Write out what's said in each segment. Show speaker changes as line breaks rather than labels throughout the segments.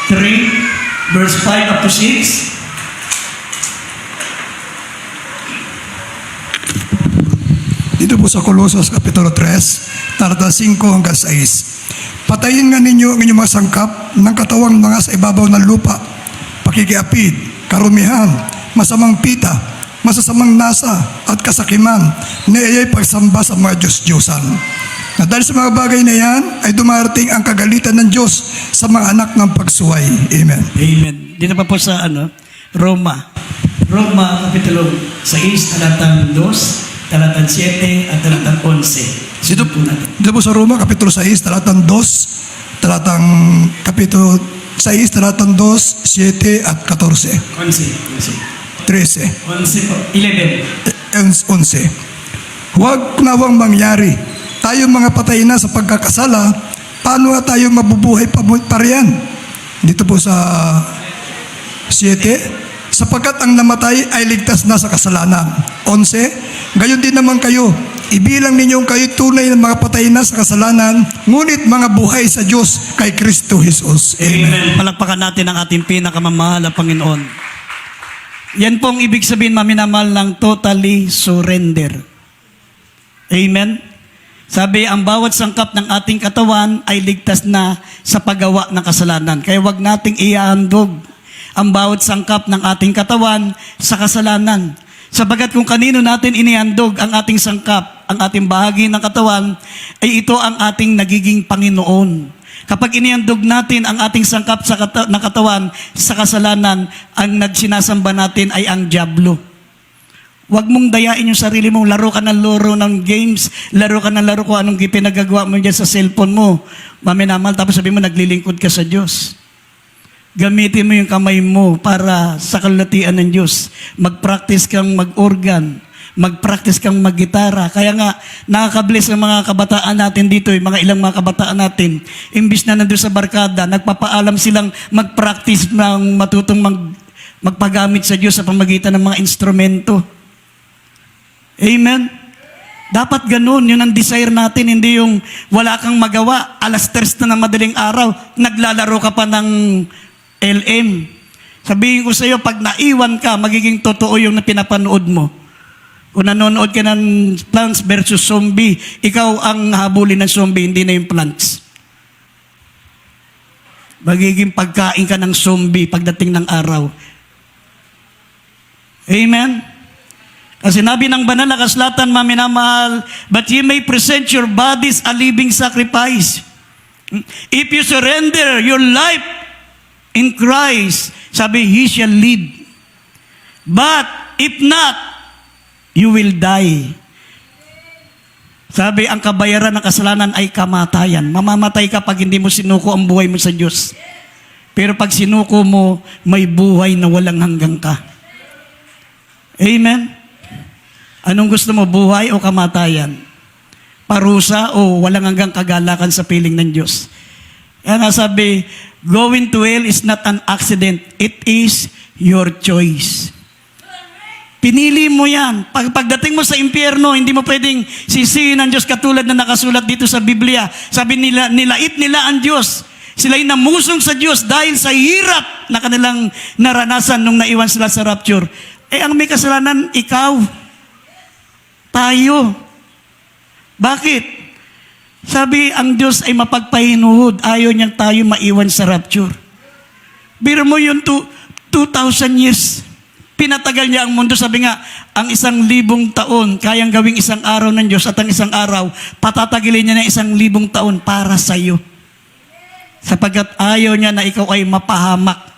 3, verse 5 up to 6.
Dito po sa Colossus Kapitulo 3, talata 5 hanggang 6. Patayin nga ninyo ang inyong mga sangkap ng katawang mga sa ibabaw ng lupa, pakikiapid, karumihan, masamang pita, masasamang nasa at kasakiman na iya'y pagsamba sa mga Diyos-Diyosan. Na dahil sa mga bagay na yan ay dumarating ang kagalitan ng Diyos sa mga anak ng pagsuway. Amen.
Amen. Dito pa po sa Roma. Roma, Kapitulo 6, talatang 2, talatang 7, at talatang 11.
Dito
po natin.
Dito po sa Roma, Kapitulo 6, talatang 2, Kapitulo 6, talatang 2, 7 at 14.
11.
13.
11 po. 11.
11. Huwag nawang mangyari. Tayo mga patay na sa pagkakasala, paano nga tayo mabubuhay pa riyan? Dito po sa 7. Sapagkat ang namatay ay ligtas na sa kasalanan. 11. Gayon din naman kayo. Ibilang ninyong kayo tunay na mga patay na sa kasalanan, ngunit mga buhay sa Diyos kay Kristo Jesus. Amen.
Amen. Palakpakan natin ang ating pinakamamahal na Panginoon. Yan pong ibig sabihin, maminamahal, ng totally surrender. Amen. Sabi, ang bawat sangkap ng ating katawan ay ligtas na sa paggawa ng kasalanan. Kaya wag nating ihahandog ang bawat sangkap ng ating katawan sa kasalanan. Sabagat kung kanino natin inihandog ang ating sangkap, ang ating bahagi ng katawan, ay ito ang ating nagiging Panginoon. Kapag inihandog natin ang ating sangkap ng katawan sa kasalanan, ang nagsinasamba natin ay ang dyablo. Huwag mong dayain yung sarili mo. Laro ka ng laro ng games. Laro ka ng laro kung anong pinagagawa mo dyan sa cellphone mo. Maminamal, tapos sabi mo, naglilingkod ka sa Diyos. Gamitin mo yung kamay mo para sa kalulatian ng Diyos. Mag-practice kang mag-organ. Mag-practice kang mag-gitara. Kaya nga, nakakabless ang mga kabataan natin dito, yung mga ilang mga kabataan natin. Imbis na nandun sa barkada, nagpapaalam silang mag-practice ng matutong magpagamit sa Diyos sa pamagitan ng mga instrumento. Amen? Dapat ganun, yun ang desire natin, hindi yung wala kang magawa, alas 3 na ng madaling araw, naglalaro ka pa ng LM. Sabihin ko sa iyo, pag naiwan ka, magiging totoo yung pinapanood mo. Kung nanonood ka ng Plants versus Zombie, ikaw ang habulin ng zombie, hindi na yung plants. Magiging pagkain ka ng zombie pagdating ng araw. Amen? Kasi sinabi ng banal na kasulatan, maminamahal, but ye may present your bodies a living sacrifice. If you surrender your life in Christ, sabi, He shall live. But if not, you will die. Sabi, ang kabayaran ng kasalanan ay kamatayan. Mamamatay ka pag hindi mo sinuko ang buhay mo sa Diyos. Pero pag sinuko mo, may buhay na walang hanggang ka. Amen? Anong gusto mo, buhay o kamatayan? Parusa o walang hanggang kagalakan sa piling ng Diyos? Kaya nga sabi, going to hell is not an accident. It is your choice. Pinili mo yan. Pagdating mo sa impyerno, hindi mo pwedeng sisihin ang Diyos katulad na nakasulat dito sa Biblia. Sabi nila, nilait nila ang Diyos. Sila'y namusong sa Diyos dahil sa hirap na kanilang naranasan nung naiwan sila sa rapture. Ang may kasalanan, ikaw. Tayo. Bakit? Sabi, ang Diyos ay mapagpahinuhod. Ayaw niyang tayo maiwan sa rapture. Biro mo yun, 2,000 years. Pinatagal niya ang mundo. Sabi nga, ang 1,000 taon, kayang gawing isang araw ng Diyos, at ang isang araw, patatagilin niya ng 1,000 taon para sa iyo. Sapagkat ayaw niya na ikaw ay mapahamak.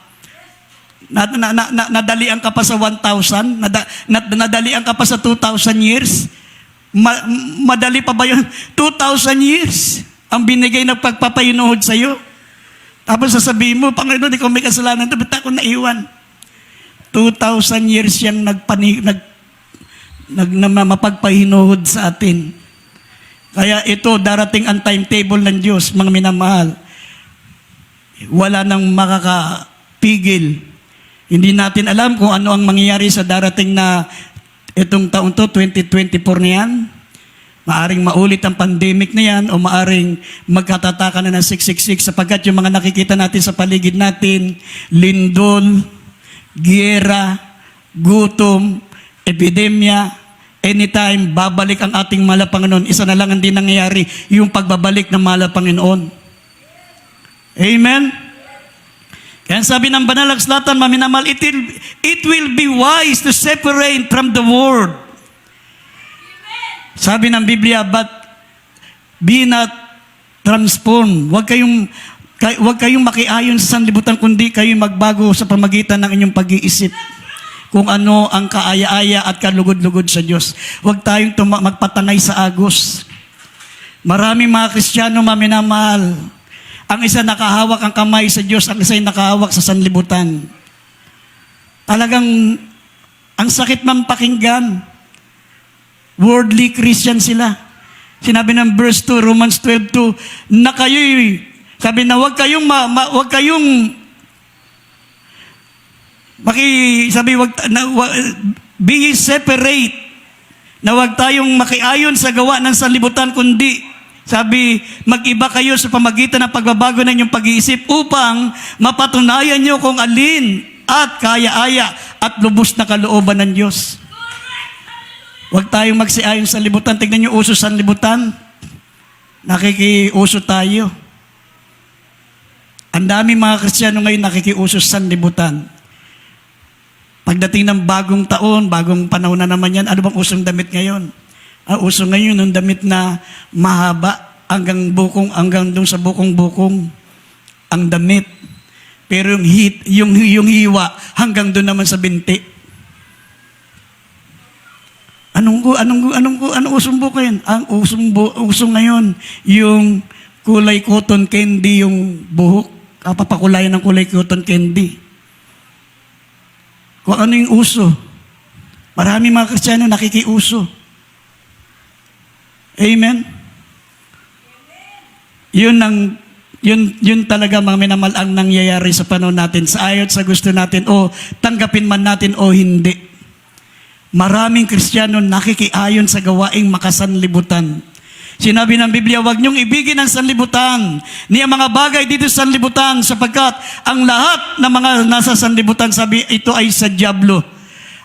Nadalian ka pa sa 1,000? Nadalian ka pa sa 2,000 years? Madali pa ba yun? 2,000 years ang binigay na pagpapahinuhod sa iyo. Tapos sasabihin mo, Panginoon, ikaw may kasalanan, ba't ako naiwan? 2,000 years siyang mapagpahinuhod sa atin. Kaya ito, darating ang timetable ng Diyos, mga minamahal. Wala nang makakapigil. Hindi natin alam kung ano ang mangyayari sa darating na itong taon to, 2024 na yan. Maaring maulit ang pandemic na yan o maaring magkatataka na ng 666 sapagkat yung mga nakikita natin sa paligid natin, lindol, giyera, gutom, epidemya, anytime babalik ang ating mahal na Panginoon. Isa na lang ang di nangyayari, yung pagbabalik ng mahal na Panginoon. Amen? Kaya sabi ng banal na kasulatan, maminamal, it will be wise to separate from the world. Sabi ng Biblia, but be not transformed. Huwag kayong makiayon sa sanlibutan, kundi kayong magbago sa pamagitan ng inyong pag-iisip kung ano ang kaaya-aya at kalugod-lugod sa Diyos. Huwag tayong magpatangay sa agos. Maraming mga Kristiyano maminamahal. Ang isa nakahawak ang kamay sa Diyos, ang isa ay nakahawak sa sanlibutan. Talagang ang sakit man pakinggan. Worldly Christian sila. Sinabi ng verse 2, Romans 12:2, na kayo'y, sabi na huwag kayong being separate, na huwag tayong makiayon sa gawa ng sanlibutan, kundi, sabi, mag-iba kayo sa pamagitan ng pagbabago ng inyong pag-iisip upang mapatunayan nyo kung alin at kaya-aya at lubos na kalooban ng Diyos. Huwag tayong magsiayon sa libutan. Tignan niyo uso sa libutan. Nakikiuso tayo. Ang dami mga Kristiyano ngayon nakikiuso sa libutan. Pagdating ng bagong taon, bagong panahon na naman yan, ano bang usong damit ngayon? Ang uso ngayon, yung damit na mahaba hanggang doon sa bukong-bukong ang damit. Pero yung hiwa hanggang doon naman sa binti. Anong usong buko yan? Ang usong ngayon, yung kulay cotton candy, yung buhok, papakulayan ng kulay cotton candy. Kung ano yung uso. Marami mga Kristiyano nakikiuso. Amen? Yun talaga mga minamahal ang nangyayari sa panahon natin, sa ayot sa gusto natin, o tanggapin man natin o hindi. Maraming Kristiyano nakikiayon sa gawaing makasanlibutan. Sinabi ng Biblia, huwag niyong ibigin ang sanlibutan, niya mga bagay dito sa sanlibutan, sapagkat ang lahat ng mga nasa sanlibutan, sabi, ito ay sa dyablo.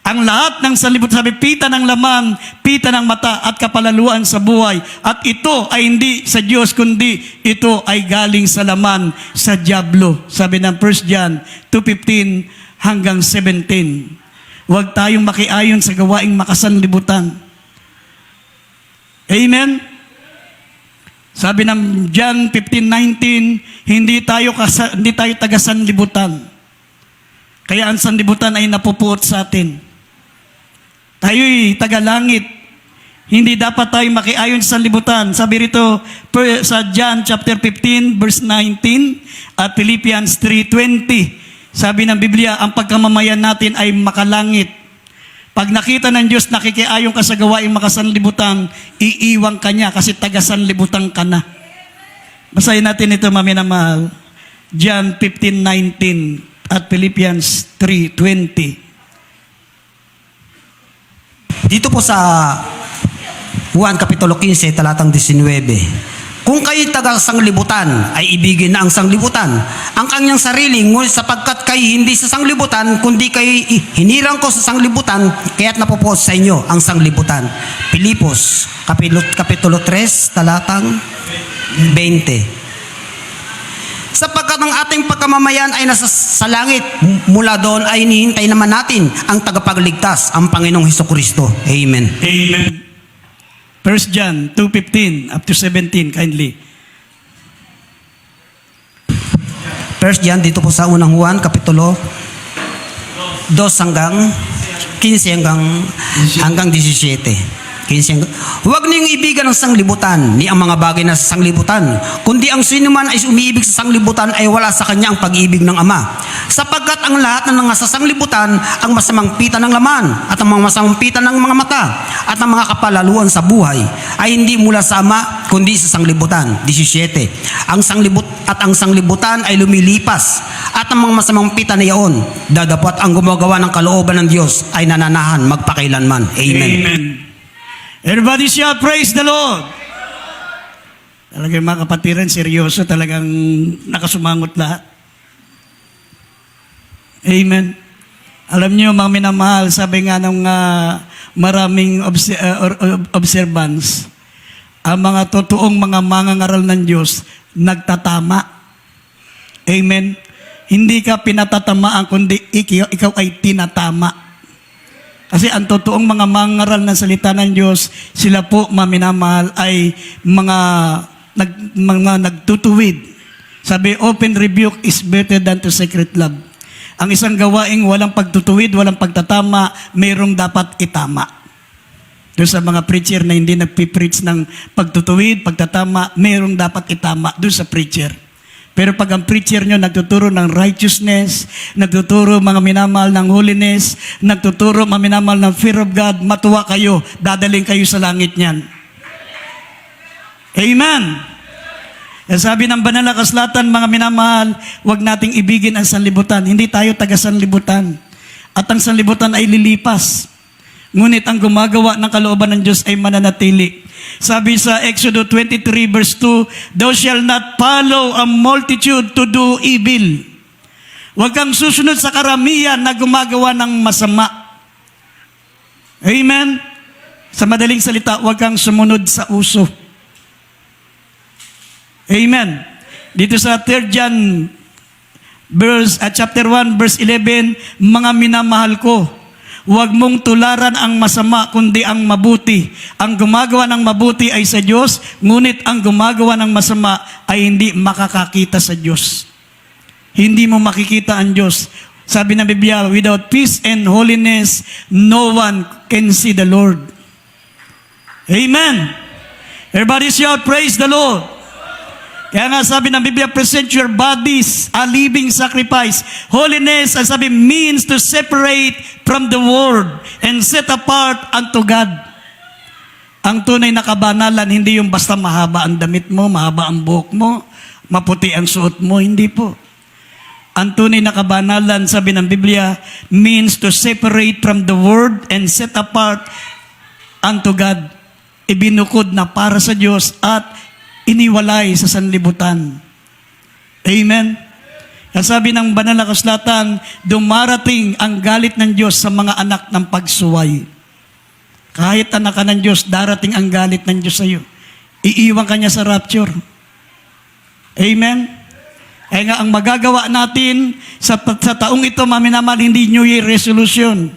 Ang lahat ng sanlibutan, sabi, pita ng laman, pita ng mata, at kapalaluan sa buhay. At ito ay hindi sa Diyos, kundi ito ay galing sa laman, sa dyablo. Sabi ng 1 John 2:15 hanggang 17. Huwag tayong makiayon sa gawaing makasanlibutan. Amen? Sabi ng John 15:19, hindi tayo taga-sanlibutan. Kaya ang sanlibutan ay napupuot sa atin. Tayo'y taga-langit. Hindi dapat tayo makiayon sa sanlibutan. Sabi rito sa John chapter 15 verse 19 at Philippians 3:20. Sabi ng Biblia, ang pagkamamayan natin ay makalangit. Pag nakita ng Diyos, nakikiayon ka sa gawaing makasanlibutan, iiwang ka niya kasi taga-sanlibutan ka na. Basahin natin ito, maminamahal. John 15:19 at Philippians 3:20.
Dito po sa Juan Kapitulo 15, talatang 19. Kung kayo taga-sanglibutan, ay ibigin na ang sanglibutan ang kanyang sarili, ngunit sapagkat kayo hindi sa sanglibutan, kundi kayo hinirang ko sa sanglibutan, kaya't napupuot sa inyo ang sanglibutan. Pilipos, Kapitulo 3, talatang 20. Sapagkat ang ating pagkamamayan ay nasa sa langit, mula doon ay hinihintay naman natin ang tagapagligtas, ang Panginoong Hesukristo. Amen.
Amen. 1 John 2:15 up to 17, kindly.
1 John, dito po sa unang Juan, Kapitulo 2 hanggang 15 hanggang 17. Huwag niyong ibigan ang sanglibutan ni ang mga bagay na sa sanglibutan, kundi ang sino man ay umiibig sa sanglibutan ay wala sa kanya ang pag-ibig ng Ama. Sapagkat ang lahat ng mga sa sanglibutan, ang masamang pita ng laman, at ang mga masamang pita ng mga mata, at ang mga kapalaluan sa buhay, ay hindi mula sa Ama, kundi sa sanglibutan. 17. Ang sanglibutan ay lumilipas, at ang mga masamang pita na iyon, dadapat ang gumagawa ng kalooban ng Diyos ay nananahan magpakailanman. Amen.
Amen. Everybody shout, praise the Lord. Talagang mga kapatiran, seryoso, talagang nakasumangot lahat. Amen. Alam niyo, mga minamahal, sabi nga ng maraming observance, ang mga totoong mga mangangaral ng Diyos, nagtatama. Amen. Hindi ka pinatatamaan, kundi ikaw ay tinatama. Kasi ang totoong mga mangangaral ng salita ng Diyos, sila po, mga minamahal, ay mga nagtutuwid. Sabi, open rebuke is better than to secret love. Ang isang gawaing walang pagtutuwid, walang pagtatama, mayroong dapat itama. Doon sa mga preacher na hindi nagpipreach ng pagtutuwid, pagtatama, mayroong dapat itama doon sa preacher. Pero pag ang preacher nyo nagtuturo ng righteousness, nagtuturo mga minamahal ng holiness, nagtuturo mga minamahal ng fear of God, matuwa kayo, dadaling kayo sa langit niyan. Amen. Sabi ng banal na kasulatan, mga minamahal, huwag nating ibigin ang sanlibutan. Hindi tayo taga sanlibutan. At ang sanlibutan ay lilipas. Ngunit ang gumagawa ng kalooban ng Diyos ay mananatili. Sabi sa Exodus 23 verse 2, thou shalt not follow a multitude to do evil. Huwag kang susunod sa karamihan na gumagawa ng masama. Amen? Sa madaling salita, huwag kang sumunod sa uso. Amen. Dito sa 3 John chapter 1 verse 11, mga minamahal ko, huwag mong tularan ang masama kundi ang mabuti. Ang gumagawa ng mabuti ay sa Diyos, ngunit ang gumagawa ng masama ay hindi makakakita sa Diyos. Hindi mo makikita ang Diyos. Sabi ng Biblia, without peace and holiness, no one can see the Lord. Amen. Everybody shout, praise the Lord. Kaya nga sabi ng Biblia, present your bodies a living sacrifice. Holiness, ang sabi, means to separate from the world and set apart unto God. Ang tunay na kabanalan, hindi yung basta mahaba ang damit mo, mahaba ang buhok mo, maputi ang suot mo, hindi po. Ang tunay na kabanalan, sabi ng Biblia, means to separate from the world and set apart unto God. Ibinukod na para sa Diyos at iniwalay sa sanlibutan. Amen? Sabi ng banal na kasulatan, dumarating ang galit ng Diyos sa mga anak ng pagsuway. Kahit anak ka ng Diyos, darating ang galit ng Diyos sa iyo. Iiwan ka niya sa rapture. Amen? Kaya nga ang magagawa natin sa taong ito, maminamal, hindi New Year resolution.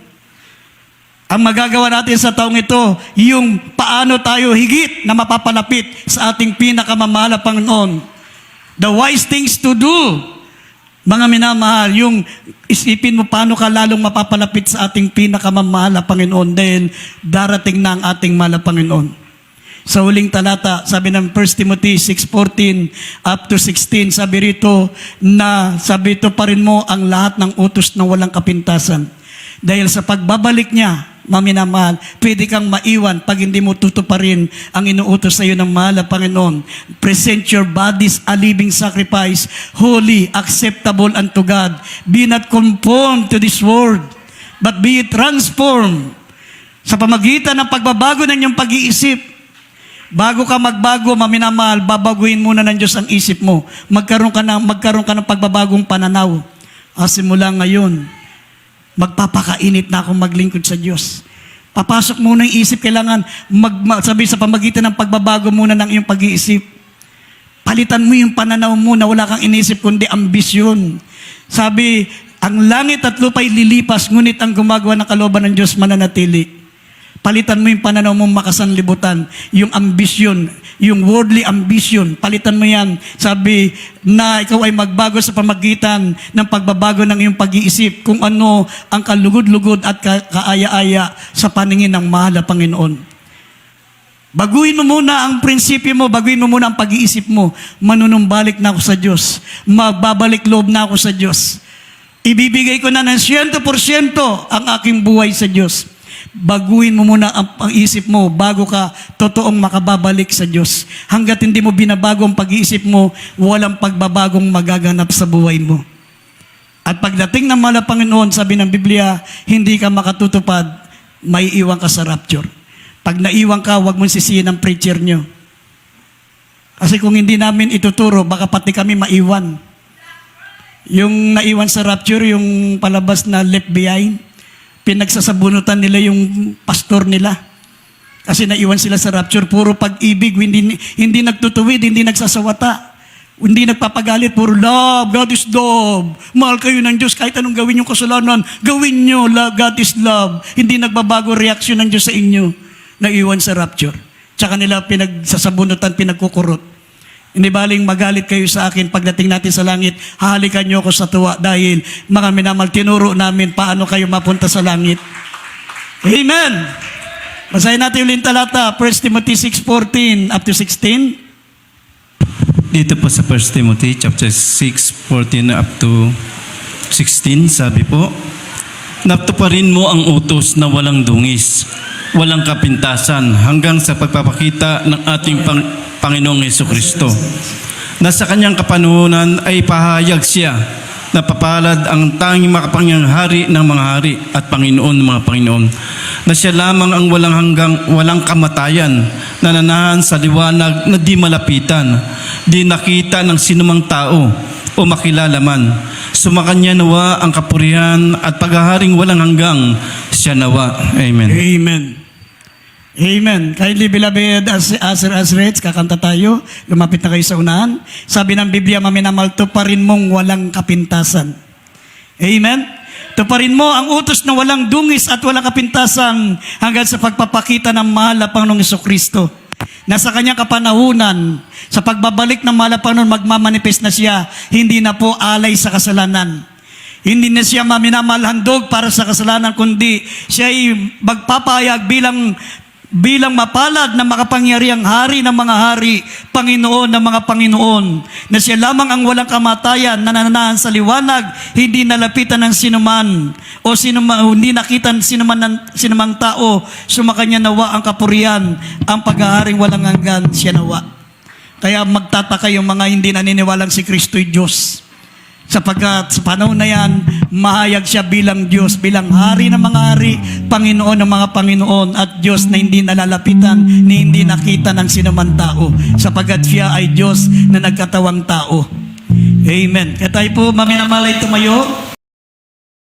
Ang magagawa natin sa taong ito, yung paano tayo higit na mapapalapit sa ating pinakamamahal na Panginoon. The wise things to do, mga minamahal, yung isipin mo paano ka lalong mapapalapit sa ating pinakamamahal na Panginoon dahil darating na ang ating mahal na Panginoon. Sa huling talata, sabi ng 1 Timothy 6:14 up to 16, sabi rito pa rin mo ang lahat ng utos na walang kapintasan. Dahil sa pagbabalik niya, maminamahal, pwede kang maiwan pag hindi mo tutuparin ang inuutos sa iyo ng mahal na Panginoon. Present your bodies a living sacrifice, holy, acceptable unto God. Be not conformed to this world, but be transformed. Sa pamagitan ng pagbabago ng iyong pag-iisip, bago ka magbago, maminamahal, babaguhin muna ng Diyos ang isip mo. Magkaroon ka ng pagbabagong pananaw. Simula ngayon, magpapakainit na akong maglingkod sa Diyos. Papasok muna yung isip, kailangan sabi sa pamagitan ng pagbabago muna ng iyong pag-iisip. Palitan mo yung pananaw mo na wala kang inisip kundi ambisyon. Sabi, ang langit at lupa'y lilipas, ngunit ang gumagawa ng kalooban ng Diyos mananatili. Palitan mo yung pananaw mong makasanlibutan, yung ambisyon, yung worldly ambition, palitan mo yan. Sabi na ikaw ay magbago sa pamagitan ng pagbabago ng iyong pag-iisip kung ano ang kalugod-lugod at kaaya-aya sa paningin ng mahal na Panginoon. Baguhin mo muna ang prinsipyo mo, baguhin mo muna ang pag-iisip mo. Manunumbalik na ako sa Diyos. Magbabalik loob na ako sa Diyos. Ibibigay ko na ng 100% ang aking buhay sa Diyos. Baguhin mo muna ang isip mo bago ka totoong makababalik sa Diyos. Hanggat hindi mo binabago ang pag-iisip mo, walang pagbabagong magaganap sa buhay mo. At pagdating ng mahal na Panginoon, sabi ng Biblia, hindi ka makatutupad, may iwan ka sa rapture. Pag naiwan ka, huwag mong sisihin ang preacher nyo. Kasi kung hindi namin ituturo, baka pati kami maiwan. Yung naiwan sa rapture, yung palabas na left behind, pinagsasabunutan nila yung pastor nila. Kasi naiwan sila sa rapture, puro pag-ibig, hindi nagtutuwid, hindi nagsasawata. Hindi nagpapagalit, puro love, God is love. Mahal kayo ng Diyos, kahit anong gawin yung kasalanan, gawin nyo, God is love. Hindi nagbabago reaksyon ng Diyos sa inyo, naiwan sa rapture. Tsaka nila pinagsasabunutan, pinagkukurot. Hindi baling magalit kayo sa akin pagdating natin sa langit, hahalikan nyo ako sa tuwa dahil mga minamahal, tinuro namin paano kayo mapunta sa langit. Amen! Basahin natin ulit talata, 1 Timothy 6:14 up to 16.
Dito po sa 1 Timothy chapter 6:14 up to 16, sabi po, "Natuparin mo ang utos na walang dungis, walang kapintasan, hanggang sa pagpapakita ng ating Panginoong Hesukristo. Na sa kanyang kapanuhunan ay pahayag siya na papalad ang tanging makapangyang hari ng mga hari at Panginoon ng mga Panginoon. Na siya lamang ang walang kamatayan, nananahan sa liwanag na di malapitan, di nakita ng sinumang tao o makilala man. Sumakanya nawa ang kapurihan at paghaharing walang hanggang, siya nawa." Amen.
Amen. Amen. Kindly beloved Azrates, kakanta tayo. Lumapit na kayo sa unahan. Sabi ng Biblia, maminamahal, tuparin mong walang kapintasan. Amen. Tuparin mo ang utos na walang dungis at walang kapintasan hanggang sa pagpapakita ng mahal na Panginoong Hesukristo. Na sa kanyang kapanahunan, sa pagbabalik ng mahal na Panginoon, magmamanifest na siya, hindi na po alay sa kasalanan. Hindi na siya maminamahal handog para sa kasalanan, kundi siya ay magpapahayag bilang mapalad na makapangyarihang hari ng mga hari, Panginoon ng mga Panginoon, na siya lamang ang walang kamatayan, nananahan sa liwanag, hindi nalapitan ng sinuman, o hindi nakita ng sinumang tao, sumakanya nawa ang kapurihan, ang paghaharing walang hanggan, siya nawa. Kaya magtataka yung mga hindi naniniwalang si Kristo'y Diyos. Sapagkat sa panahon na yan, mahayag siya bilang Diyos, bilang hari ng mga hari, Panginoon ng mga Panginoon, at Diyos na hindi nalalapitan, ni hindi nakita ng sinuman tao, sapagkat siya ay Diyos na nagkatawang tao. Amen. Kaya tayo po, maminamalay tumayo.